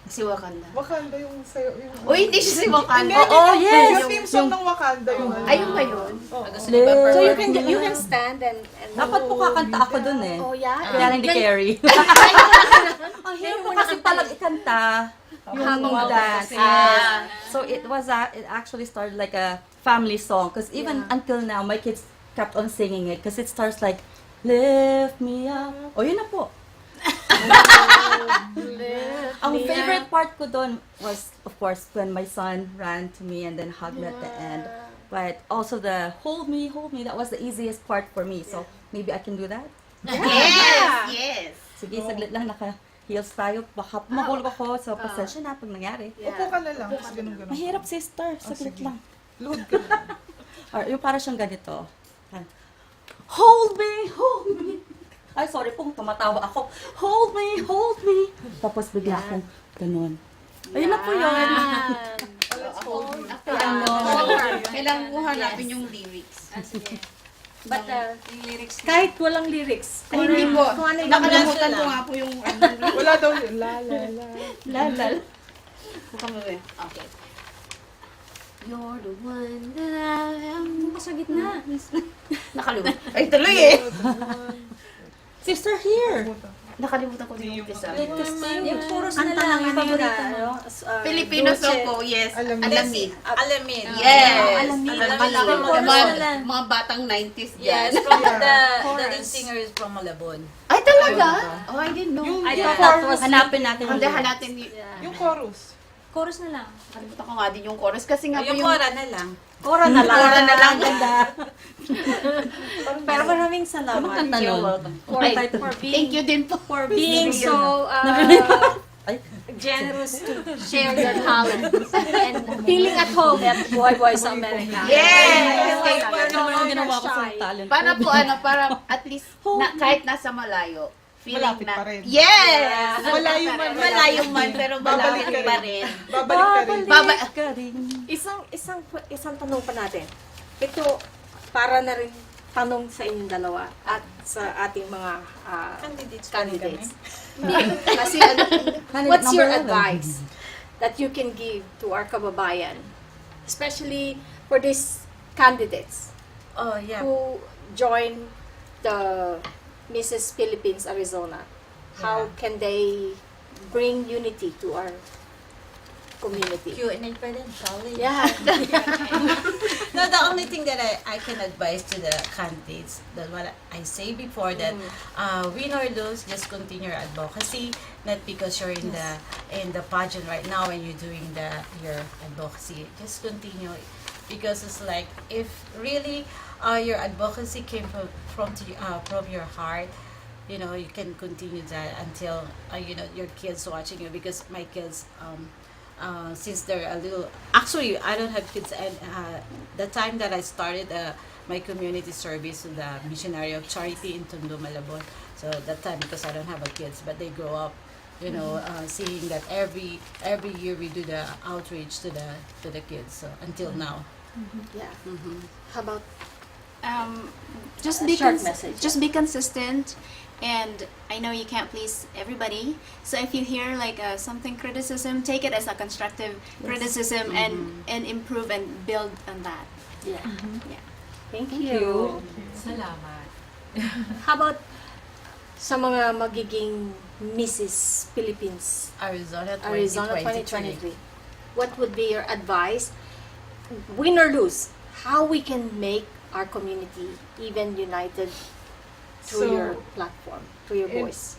Si Wakanda. Wakanda yung sayo. Uy, hindi siya si Wakanda. Oo, yes! Yung theme song ng Wakanda yung ano. Ayun ba yun? Live. So you can stand and Dapat po kakanta ako dun eh. Oh yeah. Kaya lang di carry. Ang hirap po kasi palang ikanta. Yung Habang dance. Ah. So it actually started like a family song. Because even until now, my kids kept on singing it. Because it starts like, lift me up. O yun na po. Ang favorite part ko doon was, of course, when my son ran to me and then hugged me at the end. But also the hold me, that was the easiest part for me. So maybe I can do that. Yes. Sige, saglit lang, naka-heels tayo. Baka mahulog ako, so pasensya na pag nangyari. Upo ka na lang. Tapos ganun-ganun. Mahirap, sister. Saglit sige. lang. Load ka na. Or yung para siyang ganito. Hold me. Ay, sorry po, tumatawa ako. Hold me. Tapos bigla akong ganun. Ayun na po yun. Kailangan ko hanapin yung lyrics. But yung lyrics. Kahit walang lyrics. Ay, hindi po. Kung ano yung Nakalimutan ko nga po yung Wala daw yun. La. Okay. You're the one that I am. sa gitna. Nakalimutan. Ay, tuloy eh. Sister, here. Nakalimutan ko din yung umpisa. Yung chorus na lang yung paborito mo. Filipino song ko, yes. Alamid. Alamid. Yes. Alamid. Mga batang 90s Yes, yan. from the lead singer is from Malabon. Ay, talaga? Oh, I didn't know. Yung I yung thought that chorus. was hanapin natin. Hindi, hanapin Yung chorus. Chorus na lang. Nakalimutan ko nga din yung chorus kasi nga po Yung yung... kora na lang. Chora na lang. Chora na lang. Pero maraming salamat. Kanta nun. Ay, For thank you din po. for being so Ay, generous to share your talents and feeling at home at Buhay-Buhay Sa Amerika. Yes! Like, Thank you. you're no ano longer ginawa ko sa shy. talent ko? Para po para at least kahit nasa malayo, feeling Malapit na pa rin. Yes! Malayo man. Malayo man pero Babalik malapit ka pa rin. rin. Babalik ka rin. Babalik ka rin. Isang tanong pa natin. Ito para na rin tanong sa inyong dalawa at sa ating mga candidates. Kasi what's your Number 11. advice that you can give to our kababayan, especially for these candidates Oh, yeah. who join the Mrs. Philippines Arizona? How can they bring unity to our community? Q&A pa rin, Charlie. Yeah. No, the only thing that I can advise to the candidates, that what I say before, that win or lose, just continue your advocacy. Not because you're in the pageant right now and you're doing your advocacy. Just continue, because it's like if really your advocacy came from your heart, you can continue that until your kids watching you, because my kids since they're a little. Actually, I don't have kids, and the time that I started my community service with the Missionary of Charity in Tondo, Malabon. So that time, because I don't have a kids, but they grow up, seeing that every year we do the outreach to the kids. So until now. Yeah. Mm-hmm. How about Just A be short message, just be consistent, and I know you can't please everybody. So if you hear like something criticism, take it as a constructive criticism and improve and build on that. yeah? Yeah. Thank Thank you. you. Salamat. How about sa mga magiging Mrs. Philippines Arizona Arizona 2023. 2023? What would be your advice, win or lose, how we can make our community even united through So, your platform, through your in- voice?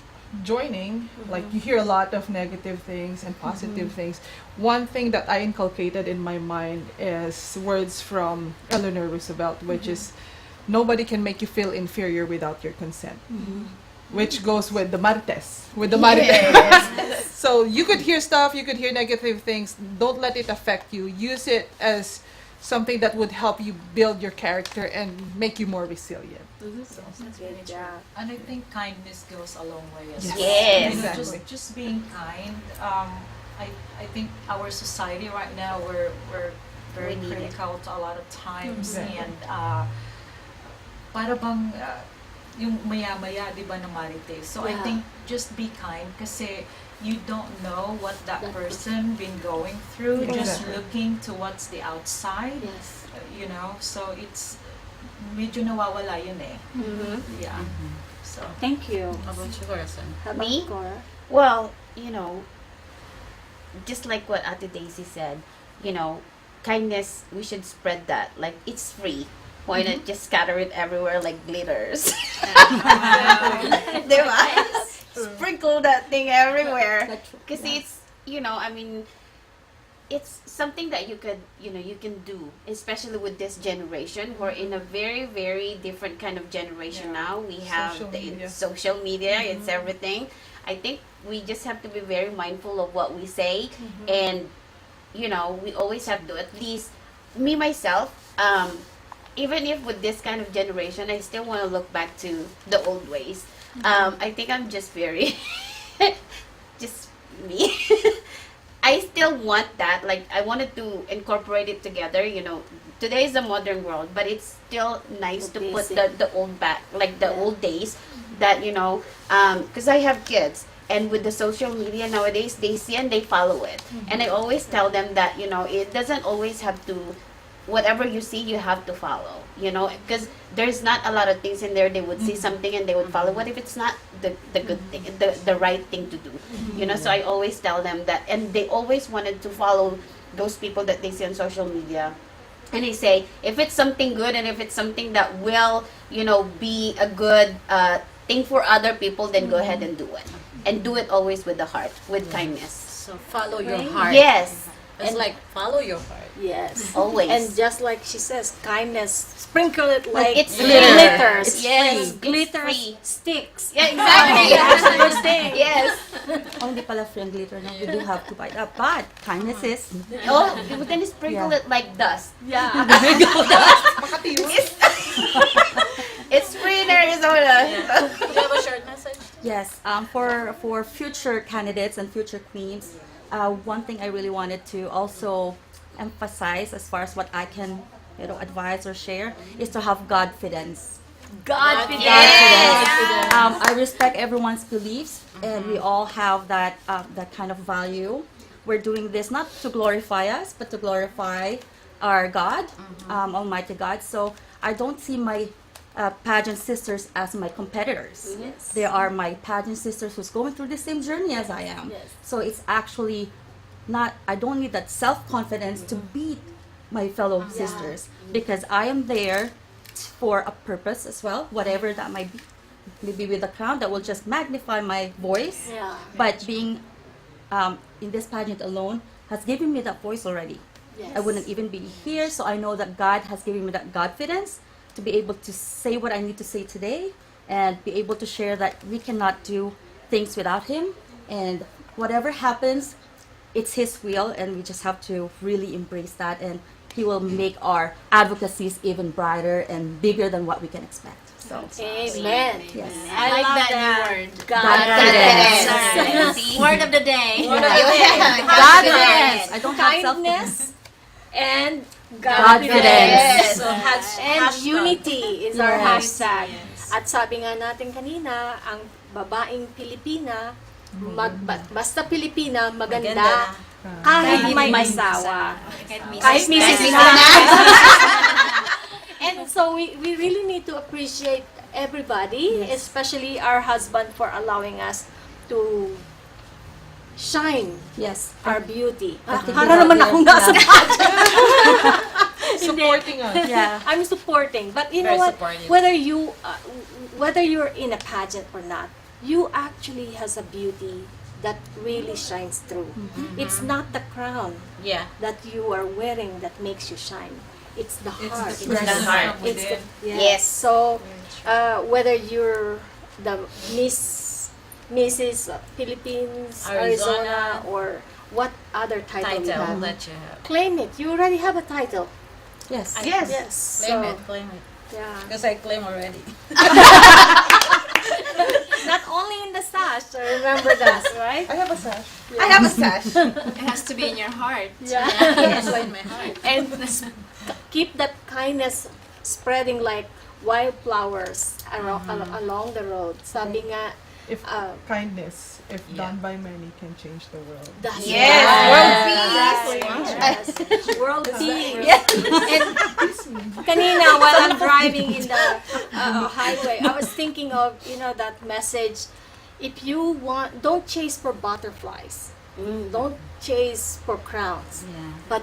Joining, like you hear a lot of negative things and positive things. One thing that I inculcated in my mind is words from Eleanor Roosevelt, which is nobody can make you feel inferior without your consent. Which goes with the marites, So you could hear stuff, you could hear negative things. Don't let it affect you. Use it as something that would help you build your character and make you more resilient. Yeah. And I think kindness goes a long way as Yes. well. Yes. I mean, Exactly. just being kind. I think our society right now we're very We need it. critical to a lot of times Mhm. and para bang yung maya-maya, di ba, na marites. So I Yeah. think just be kind kasi you don't know what that That person been going through, just Exactly. looking to what's the outside, Yes. so it's medyo nawawala yun eh. Yeah. So Thank you. How about you, Corazon? How about Me? Cora? Well, just like what Ate Daisy said, kindness, we should spread that. Like, it's free. Why not just scatter it everywhere like glitters? Diba? Sprinkle that thing everywhere. Because it's, it's something that you can do, especially with this generation. We're in a very, very different kind of generation now. We have Social media. social media, it's everything. I think we just have to be very mindful of what we say, and we always have to, at least me myself, even if with this kind of generation, I still want to look back to the old ways. I think I'm just very just me. I still want that. Like, I wanted to incorporate it together. Today is a modern world, but it's still nice The to put basic. the old back, like the old days. That because I have kids, and with the social media nowadays, they see and they follow it. And I always tell them that it doesn't always have to. Whatever you see, you have to follow. Because there's not a lot of things in there. They would see something and they would follow. What if it's not the good thing, the right thing to do? So I always tell them that, and they always wanted to follow those people that they see on social media. And I say, if it's something good and if it's something that will, be a good thing for other people, then go ahead and do it. And do it always with the heart, with kindness. So follow your Right. heart. Yes. It's And- like follow your heart. Yes. Always. And just like she says, kindness, sprinkle it like it's glitters. It's yes, free. Glitters, free. sticks. Yeah, exactly. That's a good thing. Yes. Only pala friend glitter na, we do have to buy that. But kindness is, Oh, but then sprinkle Yeah. it like dust. Yeah. It's free in Arizona. Do you have a short message? yes, for future candidates and future queens, one thing I really wanted to also emphasize as far as what I can, advise or share is to have Godfidence. Godfidence. Yes. I respect everyone's beliefs, and we all have that kind of value. We're doing this not to glorify us, but to glorify our God, Almighty God. So I don't see my pageant sisters as my competitors. Yes. They are my pageant sisters who's going through the same journey as I am. Yes. So it's actually not, I don't need that self-confidence to beat my fellow sisters, because I am there for a purpose as well, whatever that might be. Maybe with a crown that will just magnify my voice. Yeah. But being in this pageant alone has given me that voice already. Yes. I wouldn't even be here, so I know that God has given me that Godfidence to be able to say what I need to say today and be able to share that we cannot do things without Him. And whatever happens, it's His will, and we just have to really embrace that, and He will make our advocacies even brighter and bigger than what we can expect. So, Amen. yes. I like that new word. Confidence. Confidence. Word of the day. Confidence. I don't have Kindness and Confidence. So, And unity is our Yes. hashtag. At sabi nga natin kanina, ang babaeng Pilipina, basta Pilipina, maganda, kahit may asawa. Kahit Misis Na. And so we really need to appreciate everybody, especially our husband, for allowing us to shine Yes. our beauty. think Para we naman have- akong nasa Supporting us. Yeah. I'm supporting, but you know Very what? supportive. Whether you're in a pageant or not, you actually has a beauty that really shines through. It's not the crown Yeah. that you are wearing that makes you shine. It's the heart. It's the heart. It's the, Yes. So whether you're the Mrs. Philippines, Arizona, Arizona, or what other title you Title have, that you have. claim it. You already have a title. Yes. Yes. Yes. Claim So, it, claim it. yeah. Because I claim already. Not only in the sash, so remember that, right? I have a sash. I have a sash. It has to be in your heart. Yeah. Yes, in my heart. And keep that kindness spreading like wildflowers along the road. Sabi nga, If kindness, if done by many, can change the world. that's Yes, right. world Yes. World peace. And kanina, while I'm driving in the highway, I was thinking of, that message. If you want, don't chase for butterflies. Don't chase for crowns. Yeah. But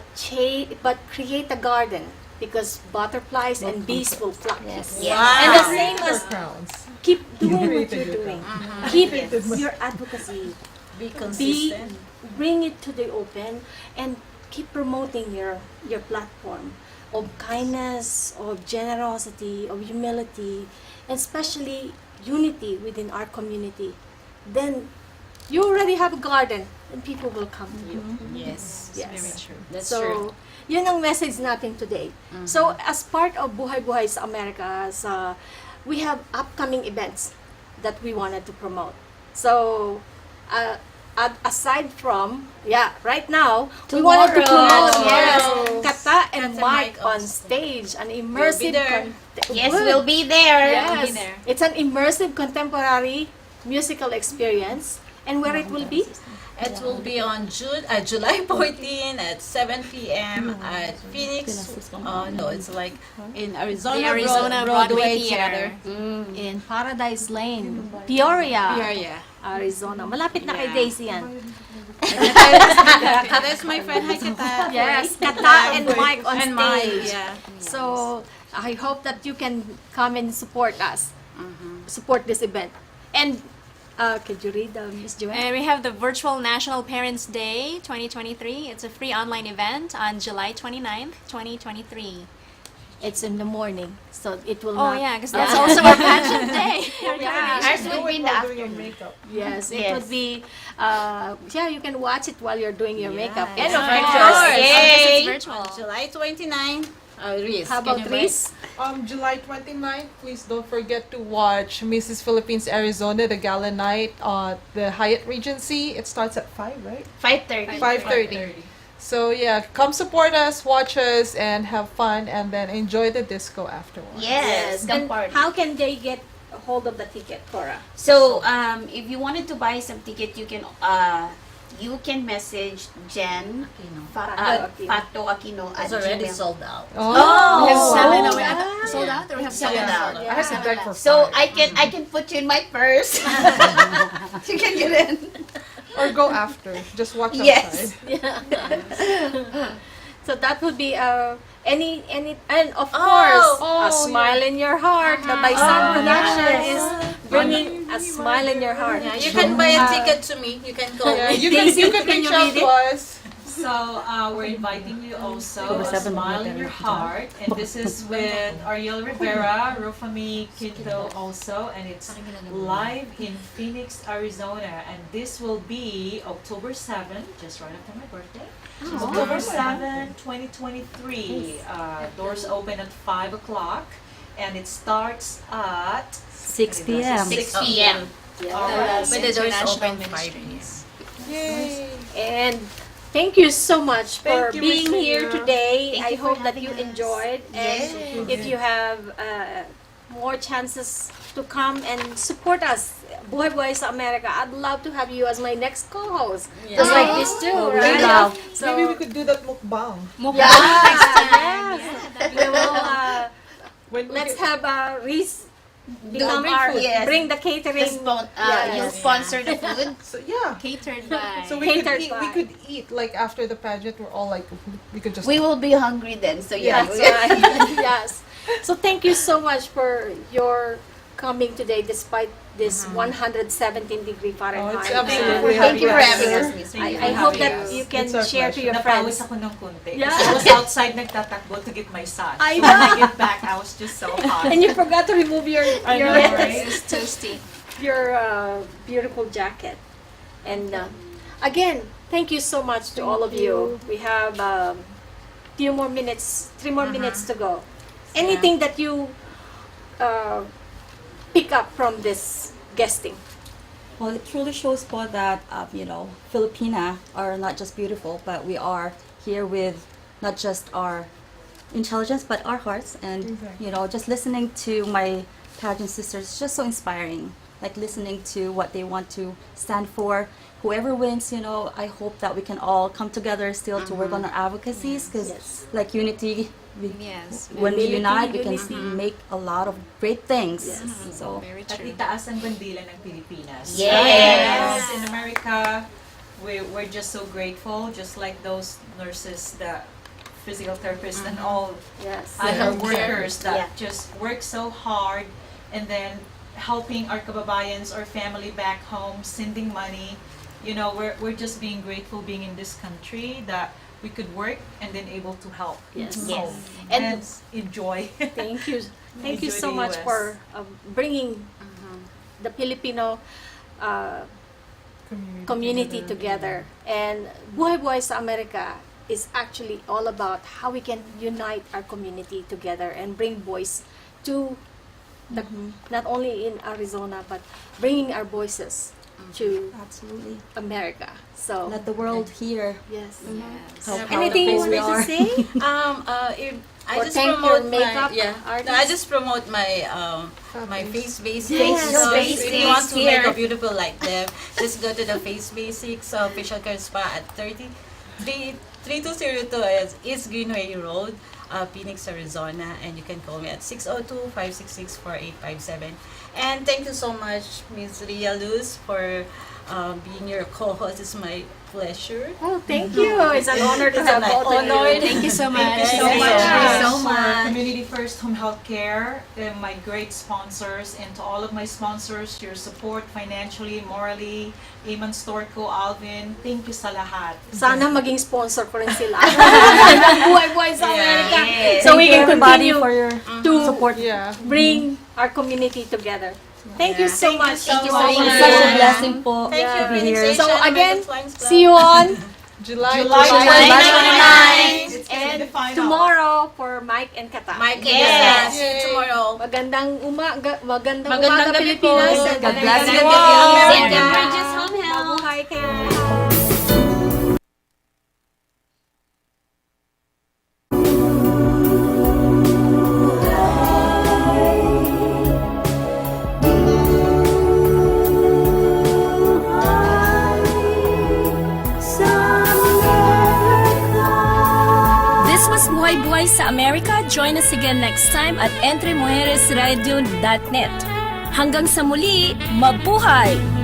create a garden, because butterflies and bees will flock. Yes. And the same For as crowns. keep doing what created you're your doing. Keep your advocacy. Be consistent. Bring it to the open, and keep promoting your platform of kindness, of generosity, of humility, and especially unity within our community. Then you already have a garden, and people will come to you. Yes. Yes. Very true. That's So, true. yun ang message natin today. So, as part of Buhay-Buhay sa Amerika, we have upcoming events that we wanted to promote. So, aside from, right now, we wanted to promote, Kata and Mike on stage, an immersive, there. Yes, we'll be there. yes, it's an immersive contemporary musical experience, and where it will be? It will be on July 14 at 7 p.m. at Phoenix. No, it's like in Arizona, The Arizona Broadway Theater. In Paradise Lane, Peoria, Yeah. Arizona. Malapit na kay Daisy yan. That's my friend. Hi, Kata. Yes, Kata and Mike on And stage. Mike, yeah. So, I hope that you can come and support us. Support this event. And, could you read, Miss Joanne? And we have the Virtual National Parents Day 2023. It's a free online event on July 29th, 2023. It's in the morning, so it will Oh not... yeah, because that's also our pageant day. Ours will be in the While doing your afternoon. makeup. Yes, it Yes. would be, you can watch it while you're doing your makeup. And of Of course, course, because yay! it's virtual. July 29. Reese, How about can you write? Reese? July 29th, please don't forget to watch Mrs. Philippines Arizona, the gala night at the Hyatt Regency. It starts at 5, right? 5:30. 5:30. So yeah, come support us, watch us, and have fun, and then enjoy the disco afterwards. Yes, come And party. how can they get a hold of the ticket, Cora? So, if you wanted to buy some ticket, you can message Jen Pato Aquino at It's already Gmail. sold out. Oh, We have 7 oh, already. Sold out? Or we have 7 Sold out. I have to beg for So 5. I can put you in my purse. You can get in. Or go after. Just watch Yes. outside. So that would be any and of course a smile in your heart. The Baisan production is bringing a smile in your heart. Yeah, you can buy a ticket to me. You can call Yeah, me. you can reach out to us. So we're inviting you also October a 7, Smile in Your Heart, and this is with Ariel Rivera, Rofami Quinto also, and it's live in Phoenix, Arizona, and this will be October 7, just right after my birthday. October 7, 2023. Doors open at 5 o'clock, and it starts at 6 p.m. 6 p.m. Alright. But the doors open International 5 p.m. Yay! And thank you so much for Thank you, being Miss here Lia. today. Thank I you for hope that having you us. enjoyed. And if you have more chances to come and support us, Buhay-Buhay Sa Amerika, I'd love to have you as my next co-host. Just like this too, right? Wow. Maybe we could do that mukbang. Yes. We will, When we let's get- have Reese become bring our, food. Yes. bring the The catering. you sponsor the food. So yeah. Catered by. So we could Catered eat. by. We could eat like after the pageant. We're all like we could just. We will be hungry then, so yeah. That's right. Yes. So thank you so much for your coming today despite this 117-degree Fahrenheit. Oh, it's absolutely Thank you for happy. having us, Miss Thank you I for hope having that us. you can It's our share to pleasure. your Napawis friends. ako ng konti. Yeah. Kasi I was outside nagtatakbo to get my son. I So when I get back, I was just so hot. And you forgot to remove your I your, know, right? It's toasty. your beautiful jacket. And again, thank you so much to all of you. We have few more minutes, 3 more minutes to go. Anything that you pick up from this guesting? Well, it truly shows po that, Filipina are not just beautiful, but we are here with not just our intelligence, but our hearts. And, Exactly. just listening to my pageant sisters is just so inspiring. Like listening to what they want to stand for. Whoever wins, I hope that we can all come together still to work on our advocacies. Because, Yes. like unity, Yes. when we Unity, unite, we can unity. make a lot of great things. Yes. So, Very At true. itaas ang bandila ng Pilipinas. Yes. In America, we're just so grateful, just like those nurses, the physical therapists, and all Yes. other healthcare. workers that Yeah. just work so hard, and then helping our kababayans or family back home, sending money. We're just being grateful being in this country that we could work and then able to help. Yes. Yes. And And enjoy. Thank you. Thank you Enjoy so the much US. for bringing the Filipino community together. And Buhay-Buhay Sa Amerika is actually all about how we can unite our community together and bring voice to the, not only in Arizona, but bringing our voices to absolutely. America. So, Let the world hear yes. how Anything you powerful we wanted to are. say? I Or just thank promote your makeup I artist? just promote my face basics. Yes, So face if you want to make here. a beautiful like them, just go to the Face Basics official care spa at 3202 East Greenway Road, Phoenix, Arizona, and you can call me at 602-566-4857. And thank you so much, Miss Ria Luz, for being your co-host. It's my pleasure. Oh, thank you. It's an honor to have both of you. Honored. Thank you so much. Thank you Thank you so for much. Community First Home Healthcare, and my great sponsors, and to all of my sponsors, your support financially, morally, Eamon Storco, Alvin, thank you sa lahat. Sana maging sponsor ko rin sila. ng Buhay-Buhay Sa Amerika. Yes. So we Thank you, can everybody, continue for your to support. Yeah. bring our community together. Thank you so much. Thank you so It's much. such a blessing po Thank you, to be Phoenix here. Nation, So again, Omega Flying Club. see you on July July 29. It's gonna be the and final. tomorrow for Mike and Kata. Mike, Yes. yes. Tomorrow. Magandang umaga Magandang gabi po. Pilipinas. and God bless magandang you gabi, all. America. Send them bridges home health. Mabuhay kayo. This was Buhay-Buhay sa Amerika. Join us again next time at entremujeresradio.net. Hanggang sa muli, mabuhay!